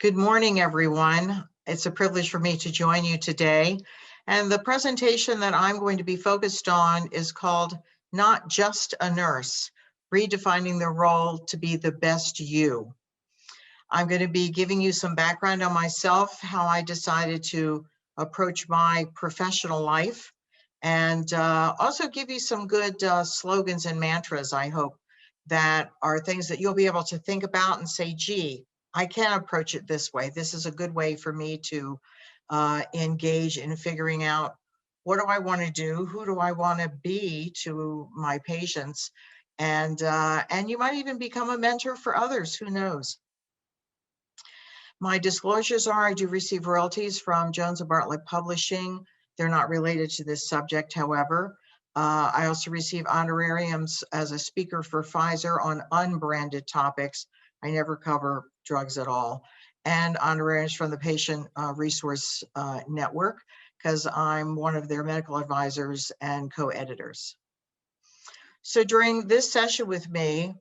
Good morning, everyone. It's a privilege for me to join you today. And the presentation that I'm going to be focused on is called Not Just a Nurse, Redefining the Role to be the Best You. I'm going to be giving you some background on myself, how I decided to approach my professional life, and also give you some good slogans and mantras, I hope, that are things that you'll be able to think about and say, gee, I can approach it this way. This is a good way for me to engage in figuring out what do I want to do, who do I want to be to my patients, and you might even become a mentor for others, who knows. My disclosures are I do receive royalties from Jones & Bartlett Publishing. They're not related to this subject, however. I also receive honorariums as a speaker for Pfizer on unbranded topics. I never cover drugs at all. And honorariums from the Patient Resource Network, because I'm one of their medical advisors and co-editors. So during this session with me,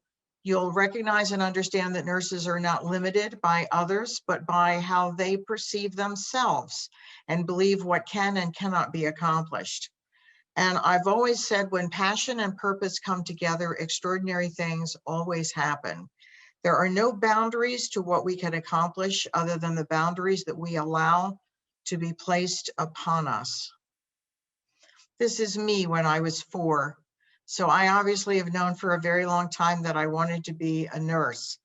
you'll recognize and understand that nurses are not limited by others, but by how they perceive themselves and believe what can and cannot be accomplished. And I've always said, when passion and purpose come together, extraordinary things always happen. There are no boundaries to what we can accomplish other than the boundaries that we allow to be placed upon us. This is me when I was 4. So I obviously have known for a very long time that I wanted to be a nurse.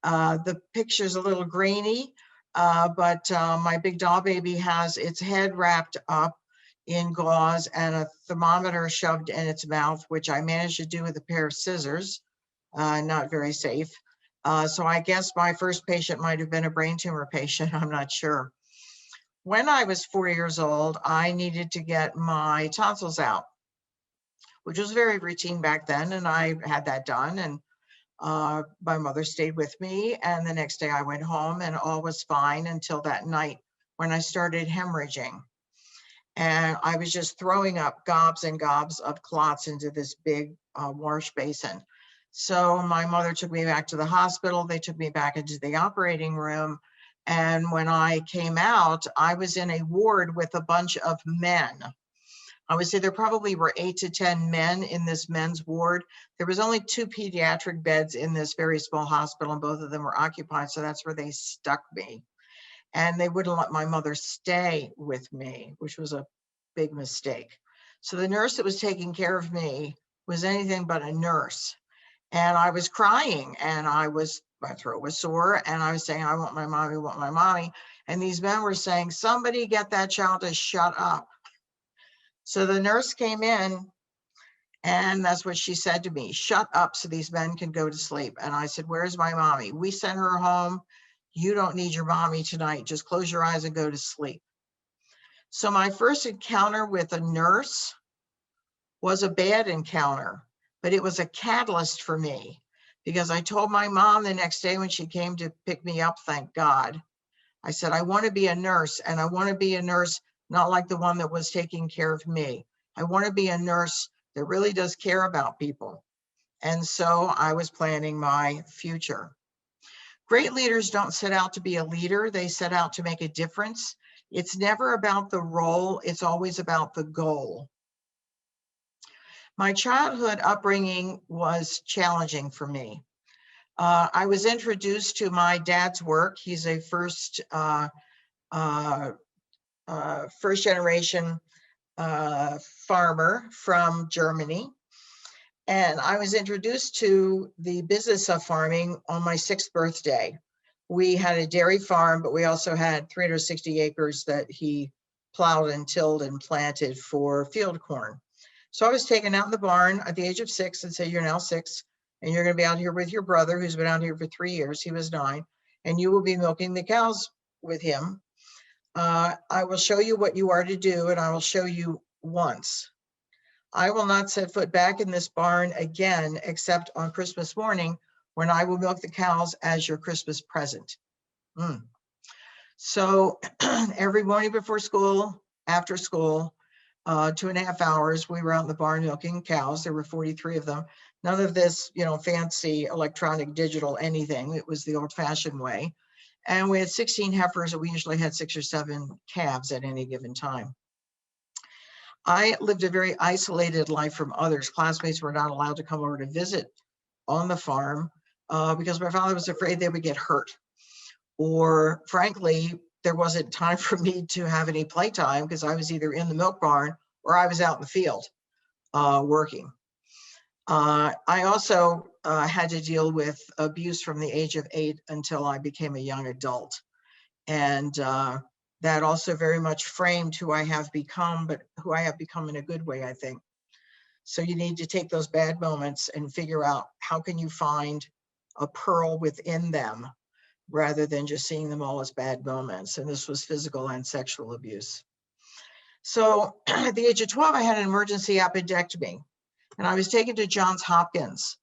The picture's a little grainy, but my big doll baby has its head wrapped up in gauze and a thermometer shoved in its mouth, which I managed to do with a pair of scissors, not very safe. So I guess my first patient might have been a brain tumor patient, I'm not sure. When I was 4 years old, I needed to get my tonsils out, which was very routine back then, and I had that done, and my mother stayed with me, and the next day I went home and all was fine until that night when I started hemorrhaging. And I was just throwing up gobs and gobs of clots into this big wash basin. So my mother took me back to the hospital. They took me back into the operating room. And when I came out, I was in a ward with a bunch of men. I would say there probably were 8 to 10 men in this men's ward. There was only 2 pediatric beds in this very small hospital, and both of them were occupied. So that's where they stuck me. And they wouldn't let my mother stay with me, which was a big mistake. So the nurse that was taking care of me was anything but a nurse. And I was crying, and my throat was sore, and I was saying, I want my mommy, I want my mommy. And these men were saying, somebody get that child to shut up. So the nurse came in, and that's what she said to me, shut up so these men can go to sleep. And I said, where's my mommy? We sent her home. You don't need your mommy tonight. Just close your eyes and go to sleep. So my first encounter with a nurse was a bad encounter, but it was a catalyst for me, because I told my mom the next day when she came to pick me up, thank God, I said, I want to be a nurse, and I want to be a nurse not like the one that was taking care of me. I want to be a nurse that really does care about people. And so I was planning my future. Great leaders don't set out to be a leader. They set out to make a difference. It's never about the role. It's always about the goal. My childhood upbringing was challenging for me. I was introduced to my dad's work. He's a first generation farmer from Germany. And I was introduced to the business of farming on my 6th birthday. We had a dairy farm, but we also had 360 acres that he plowed and tilled and planted for field corn. So I was taken out in the barn at the age of 6 and said, you're now 6, and you're going to be out here with your brother, who's been out here for 3 years. He was 9, and you will be milking the cows with him. I will show you what you are to do, and I will show you once. I will not set foot back in this barn again, except on Christmas morning, when I will milk the cows as your Christmas present. So every morning before school, after school, 2.5 hours, we were out in the barn milking cows. There were 43 of them. None of this, fancy electronic, digital, anything. It was the old-fashioned way. And we had 16 heifers, and we usually had 6 or 7 calves at any given time. I lived a very isolated life from others. Classmates were not allowed to come over to visit on the farm because my father was afraid they would get hurt. Or frankly, there wasn't time for me to have any playtime because I was either in the milk barn or I was out in the field working. I also had to deal with abuse from the age of 8 until I became a young adult. And that also very much framed who I have become, but who I have become in a good way, I think. So you need to take those bad moments and figure out how can you find a pearl within them rather than just seeing them all as bad moments. And this was physical and sexual abuse. So at the age of 12, I had an emergency appendectomy, and I was taken to Johns Hopkins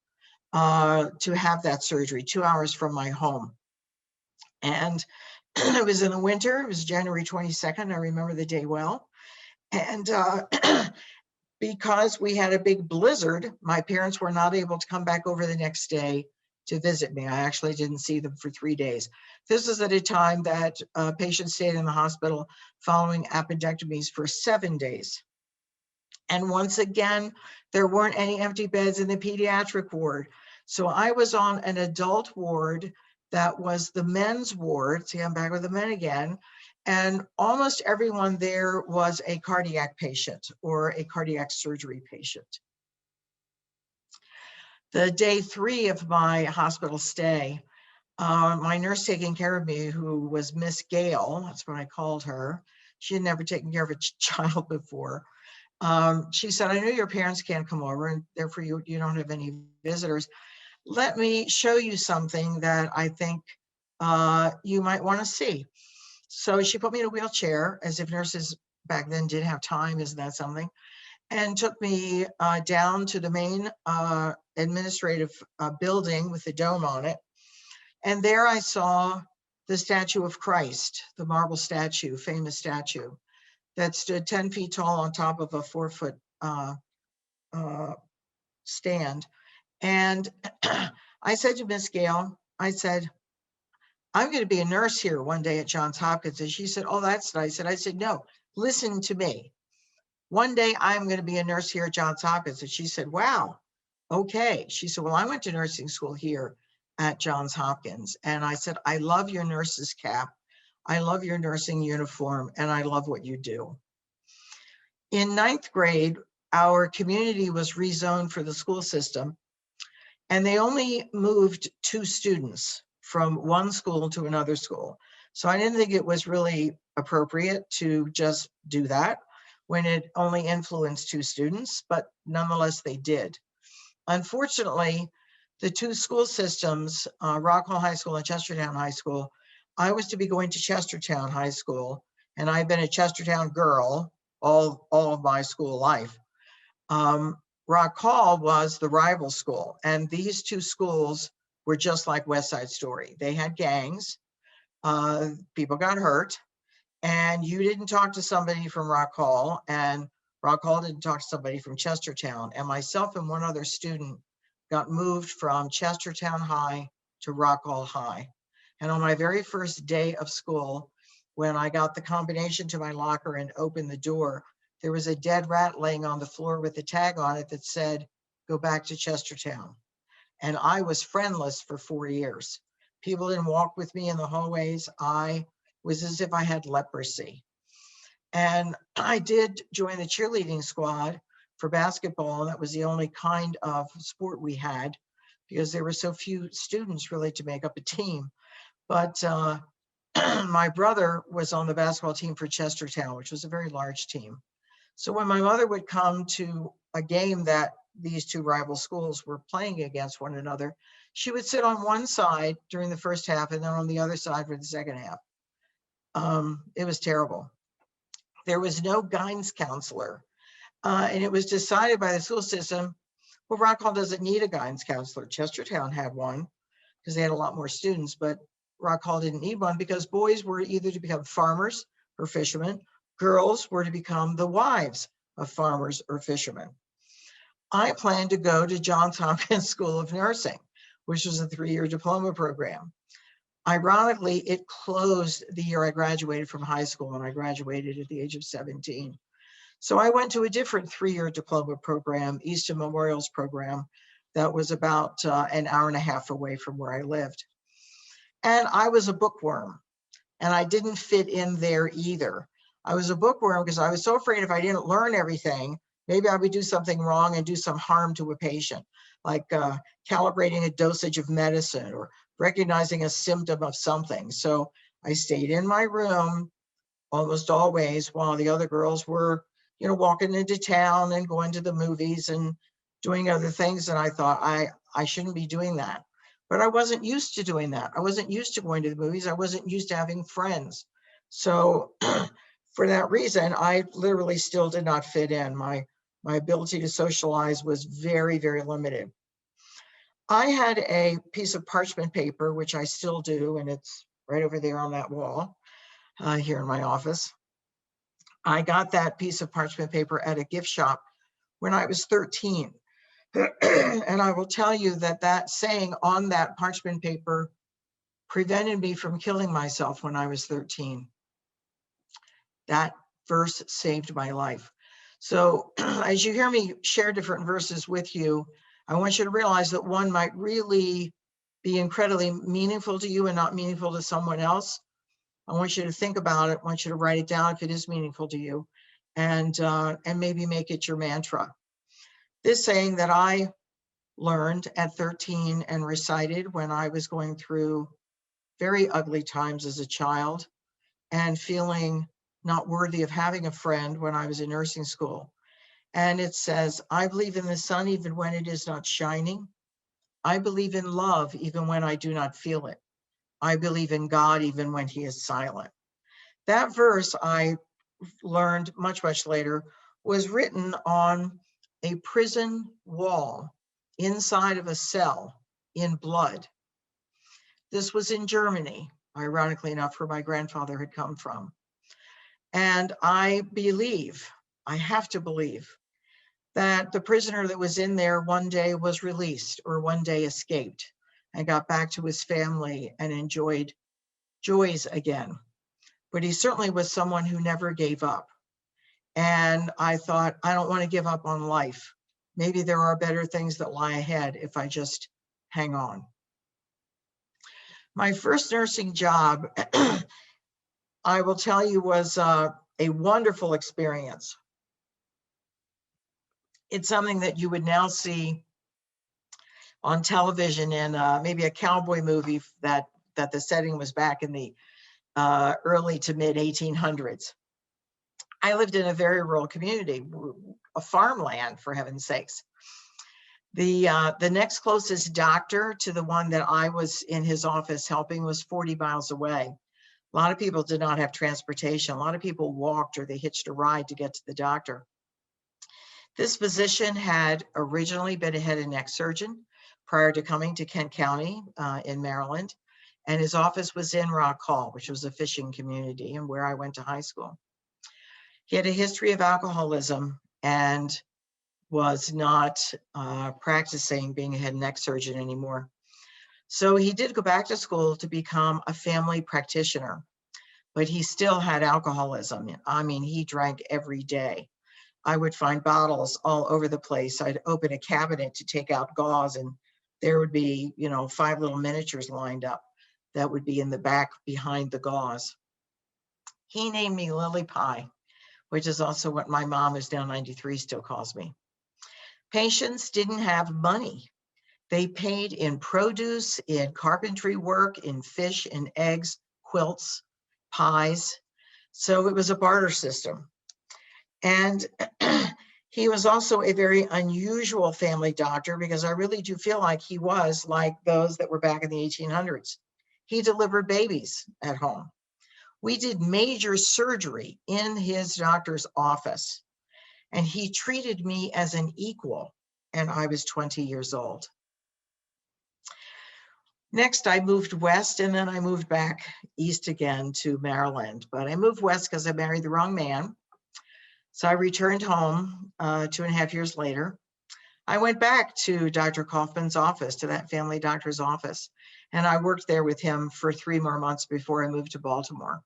to have that surgery 2 hours from my home. And it was in the winter. It was January 22nd. I remember the day well. And because we had a big blizzard, my parents were not able to come back over the next day to visit me. I actually didn't see them for 3 days. This is at a time that patients stayed in the hospital following appendectomies for 7 days. And once again, there weren't any empty beds in the pediatric ward. So I was on an adult ward that was the men's ward. See, I'm back with the men again. And almost everyone there was a cardiac patient or a cardiac surgery patient. The day 3 of my hospital stay, my nurse taking care of me, who was Miss Gale, that's what I called her. She had never taken care of a child before. She said, I know your parents can't come over and therefore you don't have any visitors. Let me show you something that I think you might want to see. So she put me in a wheelchair, as if nurses back then did have time, isn't that something? And took me down to the main administrative building with the dome on it. And there I saw the statue of Christ, the marble statue, famous statue, that stood 10 feet tall on top of a 4-foot stand. And I said to Miss Gale, I said, I'm going to be a nurse here one day at Johns Hopkins. And she said, oh, that's nice. And I said, no, listen to me. One day I'm going to be a nurse here at Johns Hopkins. And she said, wow, okay. She said, well, I went to nursing school here at Johns Hopkins. And I said, I love your nurse's cap. I love your nursing uniform, and I love what you do. In 9th grade, our community was rezoned for the school system, and they only moved 2 students from one school to another school. So I didn't think it was really appropriate to just do that when it only influenced 2 students, but nonetheless they did. Unfortunately, the 2 school systems, Rock Hall High School and Chestertown High School, I was to be going to Chestertown High School, and I've been a Chestertown girl all of my school life. Rock Hall was the rival school, and these 2 schools were just like West Side Story. They had gangs, people got hurt, and you didn't talk to somebody from Rock Hall, and Rock Hall didn't talk to somebody from Chestertown. And myself and one other student got moved from Chestertown High to Rock Hall High. And on my very first day of school, when I got the combination to my locker and opened the door, there was a dead rat laying on the floor with a tag on it that said, go back to Chestertown. And I was friendless for 4 years. People didn't walk with me in the hallways. I was as if I had leprosy. And I did join the cheerleading squad for basketball. And that was the only kind of sport we had because there were so few students really to make up a team. But my brother was on the basketball team for Chestertown, which was a very large team. So when my mother would come to a game that these 2 rival schools were playing against one another, she would sit on one side during the first half and then on the other side for the second half. It was terrible. There was no guidance counselor. And it was decided by the school system, well, Rock Hall doesn't need a guidance counselor. Chestertown had one because they had a lot more students, but Rock Hall didn't need one because boys were either to become farmers or fishermen. Girls were to become the wives of farmers or fishermen. I planned to go to Johns Hopkins School of Nursing, which was a 3-year diploma program. Ironically, it closed the year I graduated from high school, and I graduated at the age of 17. So I went to a different 3-year diploma program, Easton Memorial's program, that was about an hour and a half away from where I lived. And I was a bookworm, and I didn't fit in there either. I was a bookworm because I was so afraid if I didn't learn everything, maybe I would do something wrong and do some harm to a patient, like calibrating a dosage of medicine or recognizing a symptom of something. So I stayed in my room almost always while the other girls were, walking into town and going to the movies and doing other things. And I thought, I shouldn't be doing that. But I wasn't used to doing that. I wasn't used to going to the movies. I wasn't used to having friends. So for that reason, I literally still did not fit in. My ability to socialize was very, very limited. I had a piece of parchment paper, which I still do, and it's right over there on that wall here in my office. I got that piece of parchment paper at a gift shop when I was 13. And I will tell you that that saying on that parchment paper prevented me from killing myself when I was 13. That verse saved my life. So as you hear me share different verses with you, I want you to realize that one might really be incredibly meaningful to you and not meaningful to someone else. I want you to think about it. I want you to write it down if it is meaningful to you, and maybe make it your mantra. This saying that I learned at 13 and recited when I was going through very ugly times as a child and feeling not worthy of having a friend when I was in nursing school. And it says, I believe in the sun even when it is not shining. I believe in love even when I do not feel it. I believe in God even when he is silent. That verse I learned much, much later was written on a prison wall inside of a cell in blood. This was in Germany, ironically enough, where my grandfather had come from. And I believe, I have to believe, that the prisoner that was in there one day was released or one day escaped and got back to his family and enjoyed joys again. But he certainly was someone who never gave up. And I thought, I don't want to give up on life. Maybe there are better things that lie ahead if I just hang on. My first nursing job, I will tell you, was a wonderful experience. It's something that you would now see on television in maybe a cowboy movie that the setting was back in the early to mid 1800s. I lived in a very rural community, a farmland, for heaven's sakes. The next closest doctor to the one that I was in his office helping was 40 miles away. A lot of people did not have transportation. A lot of people walked or they hitched a ride to get to the doctor. This physician had originally been a head and neck surgeon prior to coming to Kent County in Maryland. And his office was in Rock Hall, which was a fishing community and where I went to high school. He had a history of alcoholism and was not practicing being a head and neck surgeon anymore. So he did go back to school to become a family practitioner, but he still had alcoholism. I mean, he drank every day. I would find bottles all over the place. I'd open a cabinet to take out gauze and there would be, 5 little miniatures lined up that would be in the back behind the gauze. He named me Lily Pie, which is also what my mom, who's now 93, still calls me. Patients didn't have money. They paid in produce, in carpentry work, in fish, in eggs, quilts, pies. So it was a barter system. And he was also a very unusual family doctor because I really do feel like he was like those that were back in the 1800s. He delivered babies at home. We did major surgery in his doctor's office, and he treated me as an equal, and I was 20 years old. Next, I moved west, and then I moved back east again to Maryland. But I moved west because I married the wrong man. So I returned home 2.5 years later. I went back to Dr. Kaufman's office, to that family doctor's office. And I worked there with him for 3 more months before I moved to Baltimore.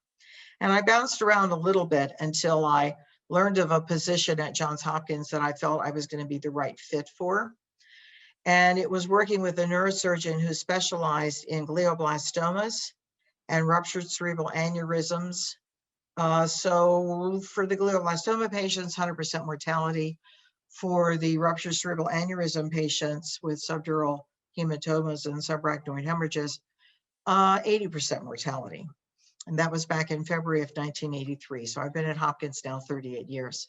And I bounced around a little bit until I learned of a position at Johns Hopkins that I felt I was going to be the right fit for. And it was working with a neurosurgeon who specialized in glioblastomas and ruptured cerebral aneurysms. So for the glioblastoma patients, 100% mortality. For the ruptured cerebral aneurysm patients with subdural hematomas and subarachnoid hemorrhages, 80% mortality. And that was back in February of 1983. So I've been at Hopkins now 38 years.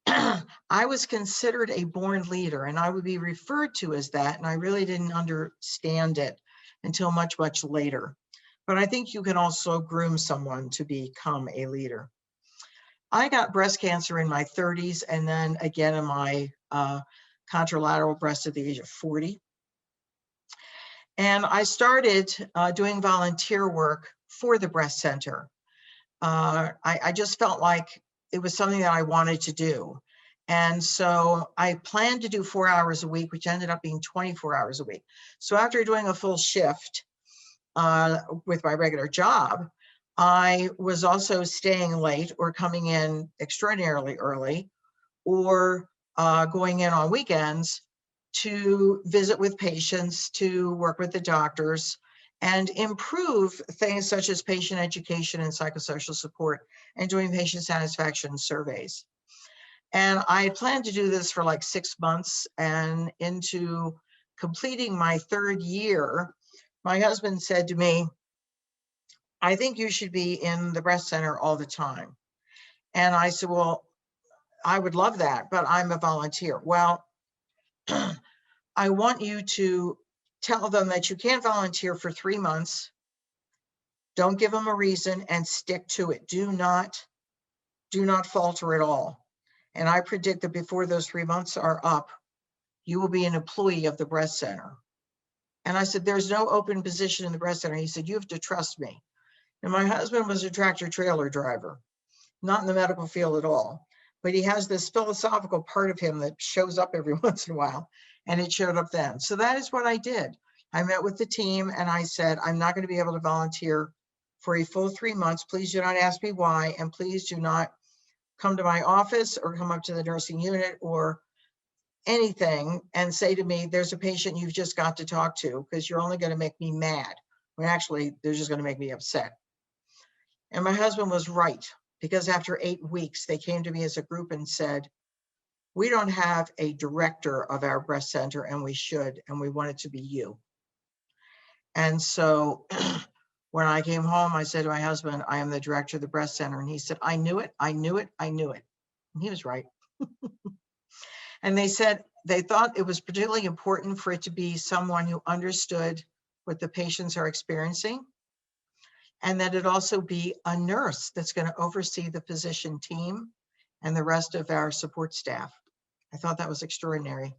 I was considered a born leader, and I would be referred to as that, and I really didn't understand it until much, much later. But I think you can also groom someone to become a leader. I got breast cancer in my 30s, and then again in my contralateral breast at the age of 40. And I started doing volunteer work for the breast center. I just felt like it was something that I wanted to do. And so I planned to do 4 hours a week, which ended up being 24 hours a week. So after doing a full shift with my regular job, I was also staying late or coming in extraordinarily early or going in on weekends to visit with patients, to work with the doctors, and improve things such as patient education and psychosocial support and doing patient satisfaction surveys. And I planned to do this for like 6 months, and into completing my 3rd year, my husband said to me, I think you should be in the breast center all the time. And I said, well, I would love that, but I'm a volunteer. Well, I want you to tell them that you can't volunteer for 3 months. Don't give them a reason and stick to it. Do not falter at all. And I predict that before those 3 months are up, you will be an employee of the breast center. And I said, there's no open position in the breast center. He said, you have to trust me. And my husband was a tractor trailer driver, not in the medical field at all. But he has this philosophical part of him that shows up every once in a while, and it showed up then. So that is what I did. I met with the team and I said, I'm not going to be able to volunteer for a full 3 months. Please do not ask me why, and please do not come to my office or come up to the nursing unit or anything and say to me, there's a patient you've just got to talk to, because you're only going to make me mad. When actually, they're just going to make me upset. And my husband was right, because after 8 weeks, they came to me as a group and said, we don't have a director of our breast center, and we should, and we want it to be you. And so when I came home, I said to my husband, I am the director of the breast center. And he said, I knew it, I knew it, I knew it. And he was right. And they said they thought it was particularly important for it to be someone who understood what the patients are experiencing, and that it also be a nurse that's going to oversee the physician team and the rest of our support staff. I thought that was extraordinary.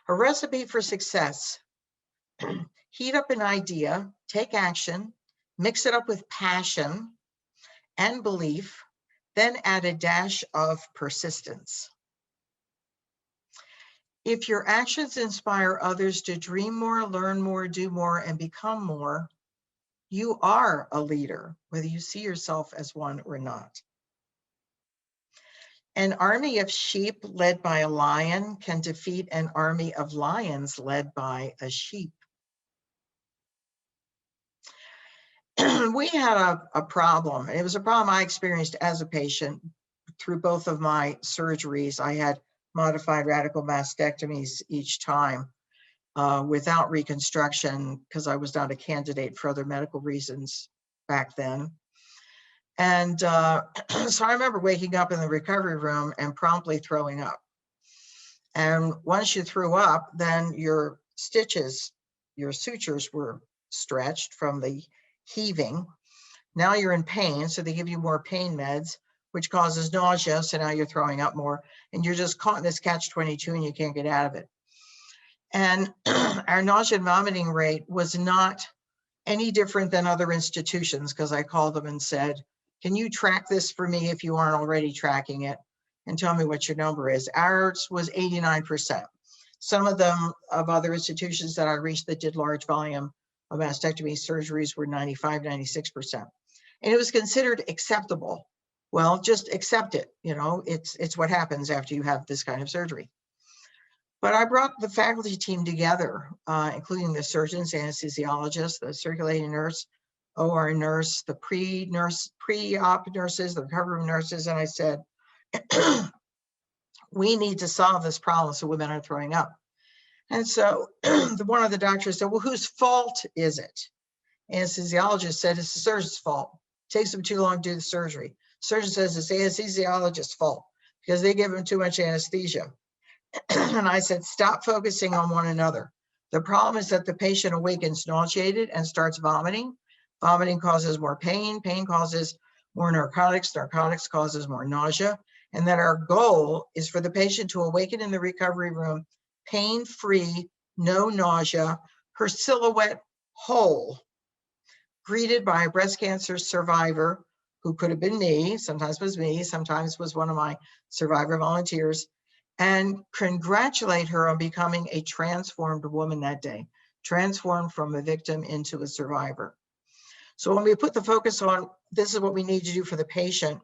A recipe for success: heat up an idea, take action, mix it up with passion and belief, then add a dash of persistence. If your actions inspire others to dream more, learn more, do more, and become more, you are a leader, whether you see yourself as one or not. An army of sheep led by a lion can defeat an army of lions led by a sheep. We had a problem. It was a problem I experienced as a patient through both of my surgeries. I had modified radical mastectomies each time without reconstruction, because I was not a candidate for other medical reasons back then. And so I remember waking up in the recovery room and promptly throwing up. And once you threw up, then your stitches, your sutures were stretched from the heaving. Now you're in pain, so they give you more pain meds, which causes nausea, so now you're throwing up more, and you're just caught in this catch-22 and you can't get out of it. And our nausea and vomiting rate was not any different than other institutions, because I called them and said, can you track this for me if you aren't already tracking it, and tell me what your number is? Ours was 89%. Some of them of other institutions that I reached that did large volume of mastectomy surgeries were 95, 96%. And it was considered acceptable. Well, just accept it. You know, it's what happens after you have this kind of surgery. But I brought the faculty team together, including the surgeons, anesthesiologists, the circulating nurse, OR nurse, the pre-op nurses, the recovery room nurses, and I said, we need to solve this problem so women are throwing up. And so one of the doctors said, well, whose fault is it? Anesthesiologist said, it's the surgeon's fault. It takes them too long to do the surgery. Surgeon says it's the anesthesiologist's fault because they give them too much anesthesia. And I said, stop focusing on one another. The problem is that the patient awakens nauseated and starts vomiting. Vomiting causes more pain. Pain causes more narcotics. Narcotics causes more nausea. And that our goal is for the patient to awaken in the recovery room, pain-free, no nausea, her silhouette whole, greeted by a breast cancer survivor who could have been me, sometimes was me, sometimes was one of my survivor volunteers, and congratulate her on becoming a transformed woman that day, transformed from a victim into a survivor. So when we put the focus on this is what we need to do for the patient,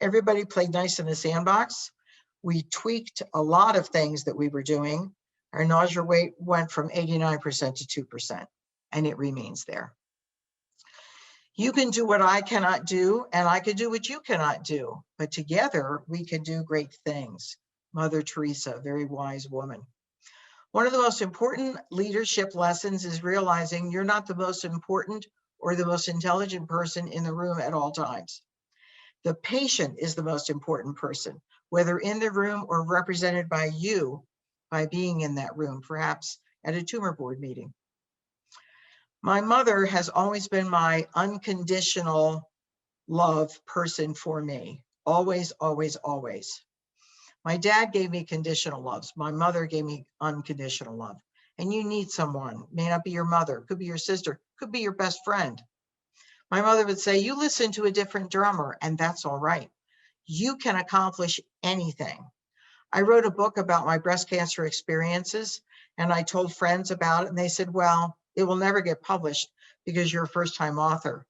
everybody played nice in the sandbox. We tweaked a lot of things that we were doing. Our nausea rate went from 89% to 2%, and it remains there. You can do what I cannot do, and I can do what you cannot do, but together we can do great things. Mother Teresa, very wise woman. One of the most important leadership lessons is realizing you're not the most important or the most intelligent person in the room at all times. The patient is the most important person, whether in the room or represented by you by being in that room, perhaps at a tumor board meeting. My mother has always been my unconditional love person for me. Always, always, always. My dad gave me conditional loves. My mother gave me unconditional love. And you need someone, may not be your mother, could be your sister, could be your best friend. My mother would say, you listen to a different drummer, and that's all right. You can accomplish anything. I wrote a book about my breast cancer experiences, and I told friends about it, and they said, well, it will never get published because you're a first-time author.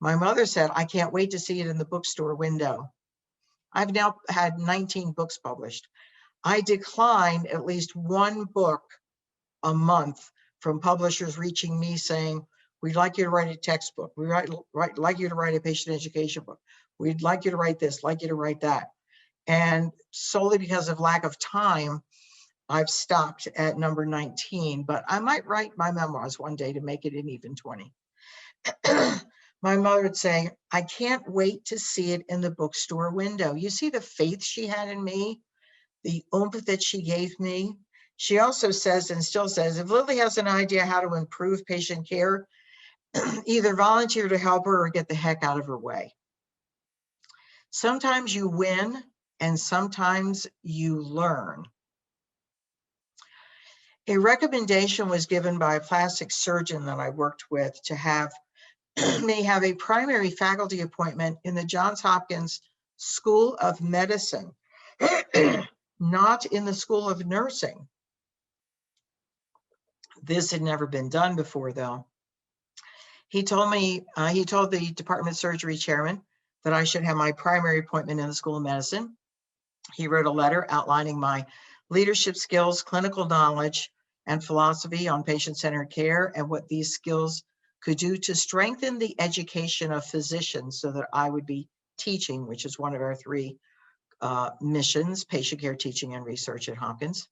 My mother said, I can't wait to see it in the bookstore window. I've now had 19 books published. I decline at least one book a month from publishers reaching me saying, we'd like you to write a textbook. We'd like you to write a patient education book. We'd like you to write this, like you to write that. And solely because of lack of time, I've stopped at number 19, but I might write my memoirs one day to make it an even 20. My mother would say, I can't wait to see it in the bookstore window. You see the faith she had in me, the oomph that she gave me. She also says and still says, if Lillie has an idea how to improve patient care, either volunteer to help her or get the heck out of her way. Sometimes you win and sometimes you learn. A recommendation was given by a plastic surgeon that I worked with to have may have a primary faculty appointment in the Johns Hopkins School of Medicine, not in the School of Nursing. This had never been done before, though. He told me, he told the Department of Surgery chairman that I should have my primary appointment in the School of Medicine. He wrote a letter outlining my leadership skills, clinical knowledge, and philosophy on patient-centered care and what these skills could do to strengthen the education of physicians so that I would be teaching, which is one of our three missions, patient care, teaching, and research at Hopkins.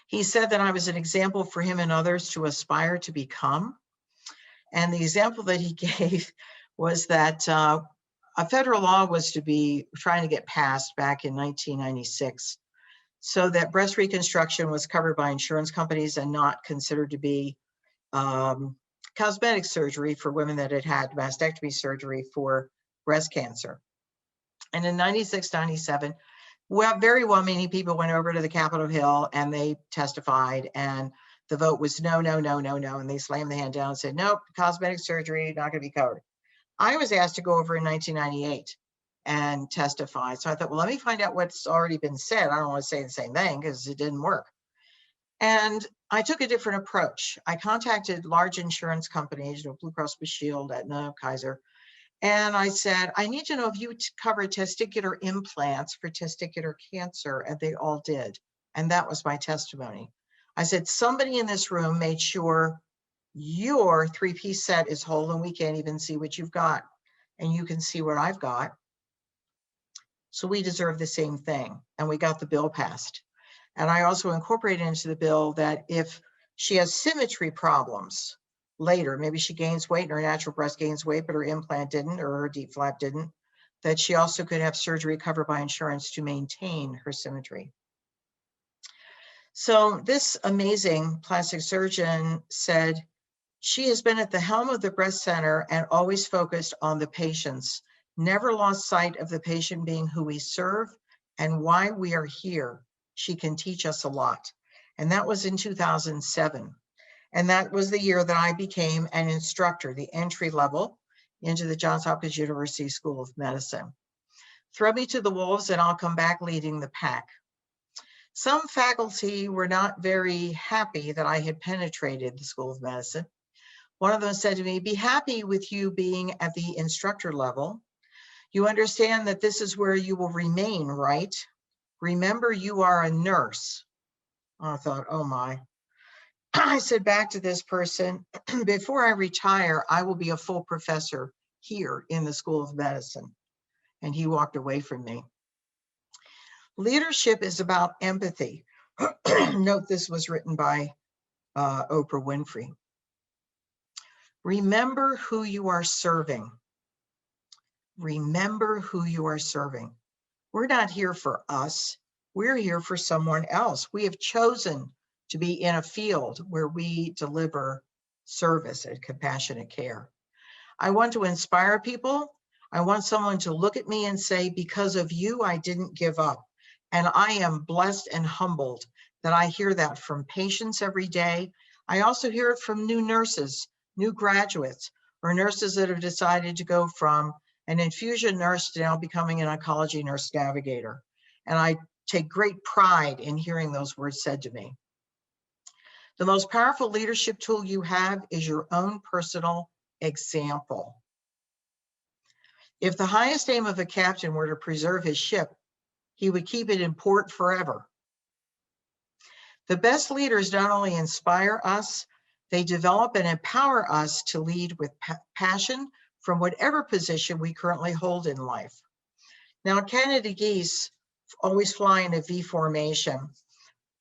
He said that I was an example for him and others to aspire to become. And the example that he gave was that a federal law was to be trying to get passed back in 1996 so that breast reconstruction was covered by insurance companies and not considered to be cosmetic surgery for women that had had mastectomy surgery for breast cancer. And in 96, 97, well, very well-meaning people went over to the Capitol Hill and they testified, and the vote was no, no, no, no, no. And they slammed the hand down and said, nope, cosmetic surgery, not going to be covered. I was asked to go over in 1998 and testify. So I thought, well, let me find out what's already been said. I don't want to say the same thing because it didn't work. And I took a different approach. I contacted large insurance companies, Blue Cross Blue Shield, Aetna, Kaiser, and I said, I need to know if you cover testicular implants for testicular cancer, and they all did. And that was my testimony. I said, somebody in this room made sure your three-piece set is whole and we can't even see what you've got, and you can see what I've got. So we deserve the same thing, and we got the bill passed. And I also incorporated into the bill that if she has symmetry problems later, maybe she gains weight and her natural breast gains weight, but her implant didn't, or her DIEP flap didn't, that she also could have surgery covered by insurance to maintain her symmetry. So this amazing plastic surgeon said, she has been at the helm of the breast center and always focused on the patients, never lost sight of the patient being who we serve and why we are here. She can teach us a lot. And that was in 2007. And that was the year that I became an instructor, the entry level into the Johns Hopkins University School of Medicine. Throw me to the wolves and I'll come back leading the pack. Some faculty were not very happy that I had penetrated the School of Medicine. One of them said to me, be happy with you being at the instructor level. You understand that this is where you will remain, right? Remember, you are a nurse. I thought, oh my. I said back to this person, before I retire, I will be a full professor here in the School of Medicine. And he walked away from me. Leadership is about empathy. Note this was written by Oprah Winfrey. Remember who you are serving. Remember who you are serving. We're not here for us. We're here for someone else. We have chosen to be in a field where we deliver service and compassionate care. I want to inspire people. I want someone to look at me and say, because of you, I didn't give up. And I am blessed and humbled that I hear that from patients every day. I also hear it from new nurses, new graduates, or nurses that have decided to go from an infusion nurse to now becoming an oncology nurse navigator. And I take great pride in hearing those words said to me. The most powerful leadership tool you have is your own personal example. If the highest aim of a captain were to preserve his ship, he would keep it in port forever. The best leaders not only inspire us, they develop and empower us to lead with passion from whatever position we currently hold in life. Now, Canada geese always fly in a V formation.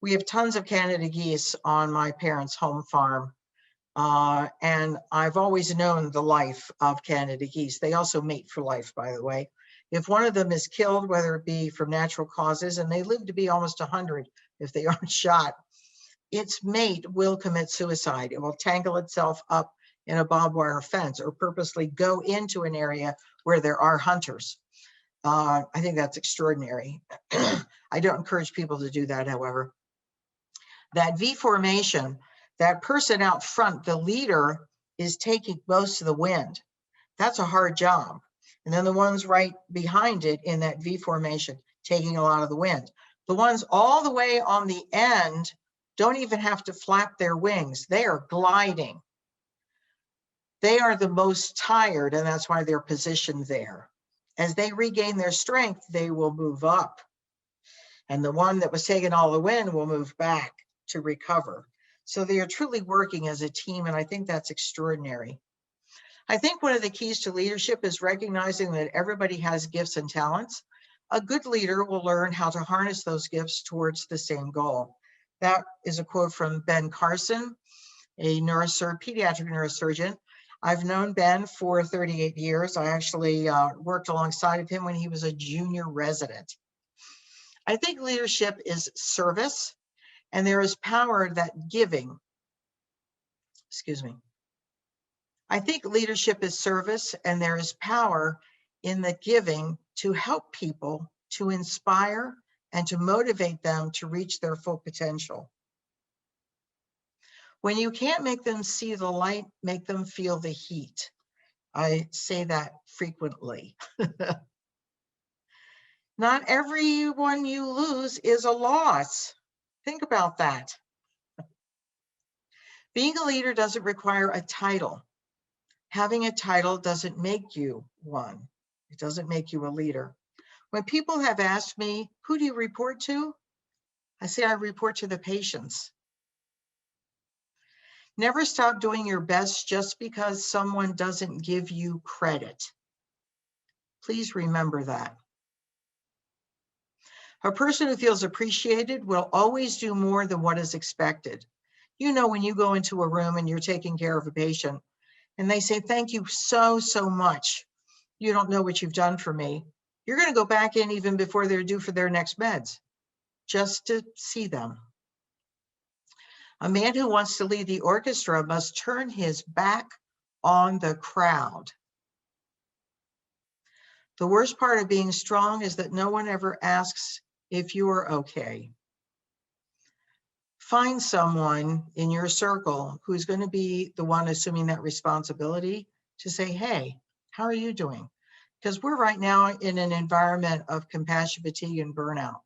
We have tons of Canada geese on my parents' home farm. And I've always known the life of Canada geese. They also mate for life, by the way. If one of them is killed, whether it be from natural causes, and they live to be almost 100 if they aren't shot, its mate will commit suicide. It will tangle itself up in a barbed wire fence or purposely go into an area where there are hunters. I think that's extraordinary. I don't encourage people to do that, however. That V formation, that person out front, the leader, is taking most of the wind. That's a hard job. And then the ones right behind it in that V formation, taking a lot of the wind. The ones all the way on the end don't even have to flap their wings. They are gliding. They are the most tired, and that's why they're positioned there. As they regain their strength, they will move up. And the one that was taking all the wind will move back to recover. So they are truly working as a team, and I think that's extraordinary. I think one of the keys to leadership is recognizing that everybody has gifts and talents. A good leader will learn how to harness those gifts towards the same goal. That is a quote from Ben Carson, a pediatric neurosurgeon. I've known Ben for 38 years. I actually worked alongside of him when he was a junior resident. I think leadership is service, and there is power that giving, I think leadership is service, and there is power in the giving to help people, to inspire, and to motivate them to reach their full potential. When you can't make them see the light, make them feel the heat. I say that frequently. Not everyone you lose is a loss. Think about that. Being a leader doesn't require a title. Having a title doesn't make you one. It doesn't make you a leader. When people have asked me, who do you report to? I say I report to the patients. Never stop doing your best just because someone doesn't give you credit. Please remember that. A person who feels appreciated will always do more than what is expected. You know, when you go into a room and you're taking care of a patient and they say, thank you so, so much. You don't know what you've done for me. You're going to go back in even before they're due for their next meds, just to see them. A man who wants to lead the orchestra must turn his back on the crowd. The worst part of being strong is that no one ever asks if you're okay. Find someone in your circle who's going to be the one assuming that responsibility to say, hey, how are you doing? Because we're right now in an environment of compassion fatigue and burnout.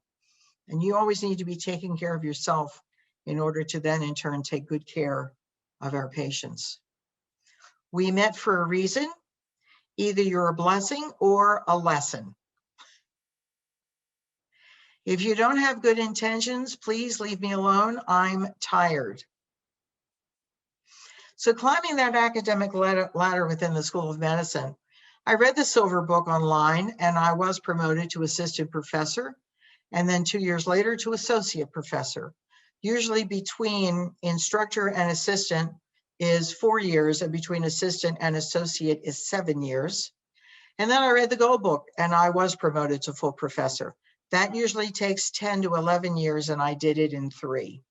And you always need to be taking care of yourself in order to then in turn take good care of our patients. We met for a reason. Either you're a blessing or a lesson. If you don't have good intentions, please leave me alone. I'm tired. So climbing that academic ladder within the School of Medicine, I read the Silver Book online and I was promoted to assistant professor, and then 2 years later to associate professor. Usually between instructor and assistant is 4 years, and between assistant and associate is 7 years. And then I read the Gold Book and I was promoted to full professor. That usually takes 10 to 11 years, and I did it in 3.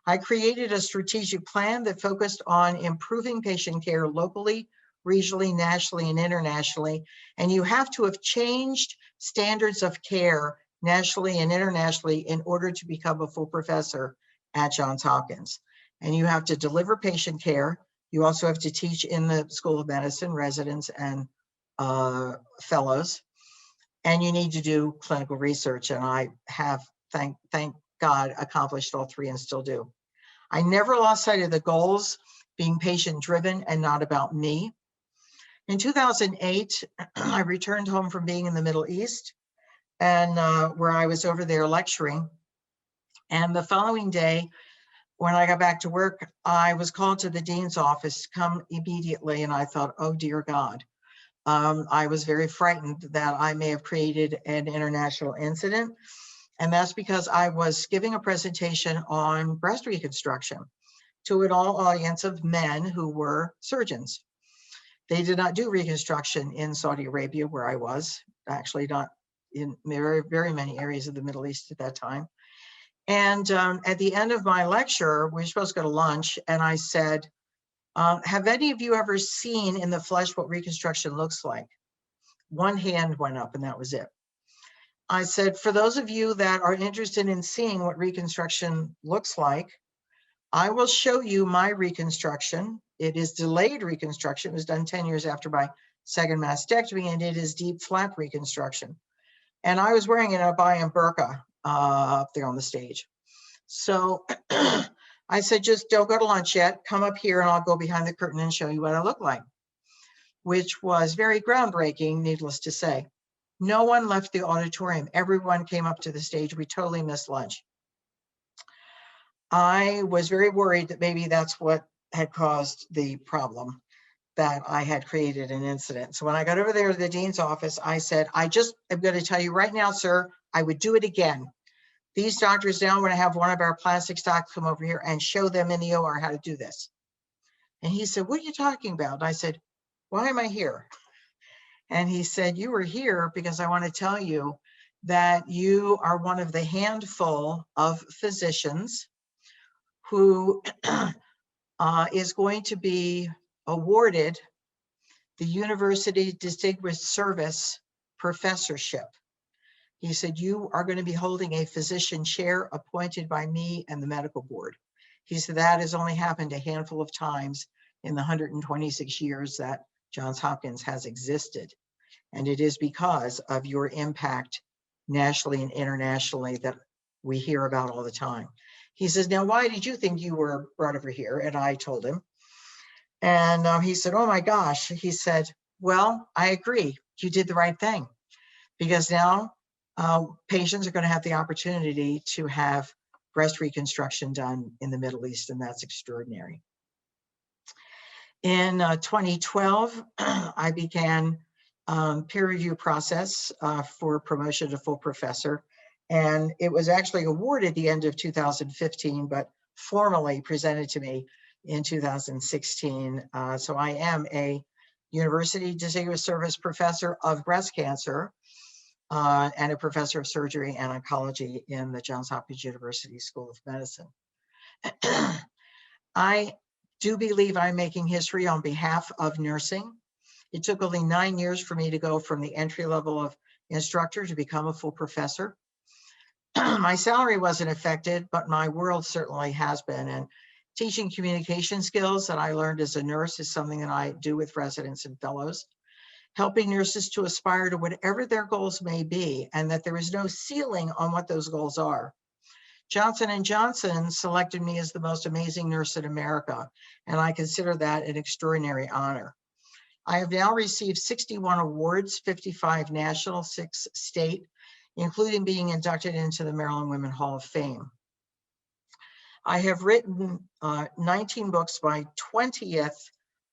I created a strategic plan that focused on improving patient care locally, regionally, nationally, and internationally. And you have to have changed standards of care nationally and internationally in order to become a full professor at Johns Hopkins. And you have to deliver patient care. You also have to teach in the School of Medicine, residents and fellows. And you need to do clinical research. And I have, thank God, accomplished all 3 and still do. I never lost sight of the goals, being patient-driven and not about me. In 2008, I returned home from being in the Middle East, and where I was over there lecturing. And the following day, when I got back to work, I was called to the dean's office, come immediately, and I thought, oh dear God. I was very frightened that I may have created an international incident. And that's because I was giving a presentation on breast reconstruction to an all audience of men who were surgeons. They did not do reconstruction in Saudi Arabia, where I was, actually not in very, very many areas of the Middle East at that time. And at the end of my lecture, we were supposed to go to lunch, and I said, have any of you ever seen in the flesh what reconstruction looks like? One hand went up, and that was it. I said, for those of you that are interested in seeing what reconstruction looks like, I will show you my reconstruction. It is delayed reconstruction. It was done 10 years after my second mastectomy, and it is deep flap reconstruction. And I was wearing an abaya and burqa up there on the stage. So I said, just don't go to lunch yet. Come up here and I'll go behind the curtain and show you what I look like, which was very groundbreaking, needless to say. No one left the auditorium. Everyone came up to the stage. We totally missed lunch. I was very worried that maybe that's what had caused the problem, that I had created an incident. So when I got over there to the dean's office, I said, I just am going to tell you right now, sir, I would do it again. These doctors now want to have one of our plastic docs come over here and show them in the OR how to do this. And he said, what are you talking about? And I said, why am I here? And he said, you were here because I want to tell you that you are one of the handful of physicians who is going to be awarded the University Distinguished Service Professorship. He said, you are going to be holding a physician chair appointed by me and the medical board. He said, that has only happened a handful of times in the 126 years that Johns Hopkins has existed. And it is because of your impact nationally and internationally that we hear about all the time. He says, now, why did you think you were brought over here? And I told him. And he said, oh my gosh. He said, well, I agree. You did the right thing, because now patients are going to have the opportunity to have breast reconstruction done in the Middle East, and that's extraordinary. In 2012, I began peer review process for promotion to full professor. And it was actually awarded at the end of 2015, but formally presented to me in 2016. So I am a University Distinguished Service Professor of Breast Cancer and a Professor of Surgery and Oncology in the Johns Hopkins University School of Medicine. I do believe I'm making history on behalf of nursing. It took only 9 years for me to go from the entry level of instructor to become a full professor. My salary wasn't affected, but my world certainly has been. And teaching communication skills that I learned as a nurse is something that I do with residents and fellows, helping nurses to aspire to whatever their goals may be, and that there is no ceiling on what those goals are. Johnson & Johnson selected me as the most amazing nurse in America, and I consider that an extraordinary honor. I have now received 61 awards, 55 national, 6 state, including being inducted into the Maryland Women Hall of Fame. I have written 19 books. My 20th,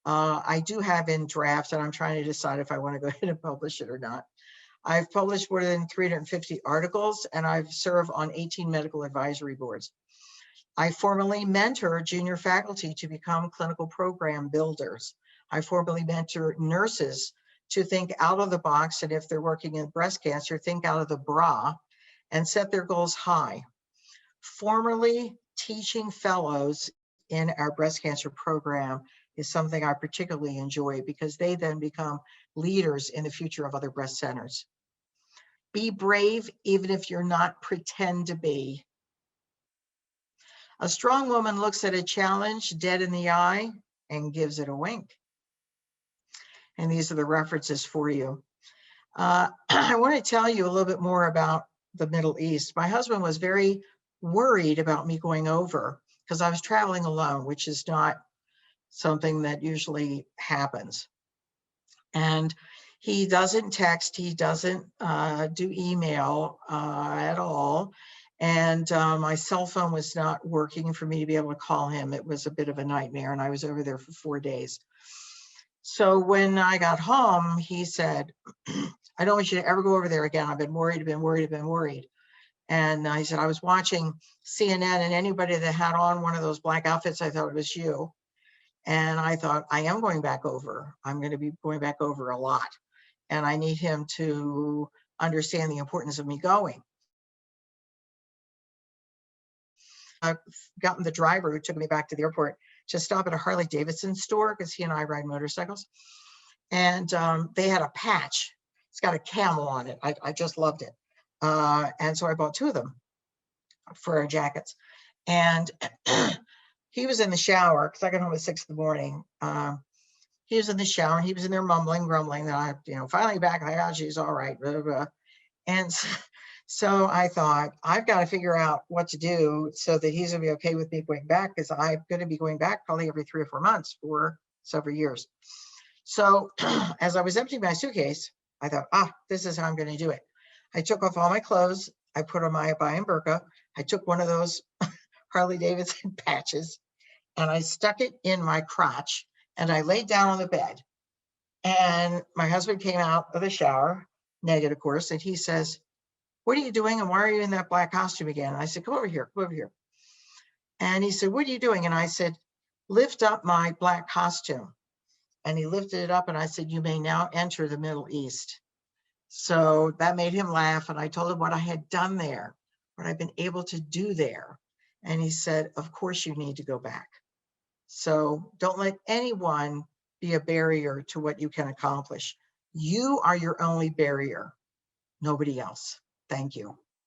I do have in draft, and I'm trying to decide if I want to go ahead and publish it or not. I've published more than 350 articles, and I've served on 18 medical advisory boards. I formally mentor junior faculty to become clinical program builders. I formally mentor nurses to think out of the box, and if they're working in breast cancer, think out of the bra and set their goals high. Formerly teaching fellows in our breast cancer program is something I particularly enjoy, because they then become leaders in the future of other breast centers. Be brave, even if you're not pretend to be. A strong woman looks at a challenge dead in the eye and gives it a wink. And these are the references for you. I want to tell you a little bit more about the Middle East. My husband was very worried about me going over because I was traveling alone, which is not something that usually happens. And he doesn't text, he doesn't do email at all. And my cell phone was not working for me to be able to call him. It was a bit of a nightmare, and I was over there for 4 days. So when I got home, he said, I don't want you to ever go over there again. I've been worried, I've been worried, I've been worried. And he said, I was watching CNN, and anybody that had on one of those black outfits, I thought it was you. And I thought, I am going back over. I'm going to be going back over a lot. And I need him to understand the importance of me going. I've gotten the driver who took me back to the airport to stop at a Harley Davidson store, because he and I ride motorcycles. And they had a patch. It's got a camel on it. I just loved it. And so I bought 2 of them for our jackets. And he was in the shower, because I got home at 6 in the morning. He was in the shower, and he was in there mumbling, grumbling that I, finally back. She's all right. Blah, blah, blah. And so I thought, I've got to figure out what to do so that he's going to be okay with me going back, because I'm going to be going back probably every 3 or 4 months for several years. So as I was emptying my suitcase, I thought, this is how I'm going to do it. I took off all my clothes. I put on my abaya and burqa. I took one of those Harley Davidson patches, and I stuck it in my crotch, and I laid down on the bed. And my husband came out of the shower, naked, of course, and he says, what are you doing, and why are you in that black costume again? And I said, come over here, come over here. And he said, what are you doing? And I said, lift up my black costume. And he lifted it up, and I said, you may now enter the Middle East. So that made him laugh, and I told him what I had done there, what I've been able to do there. And he said, of course you need to go back. So don't let anyone be a barrier to what you can accomplish. You are your only barrier, nobody else. Thank you.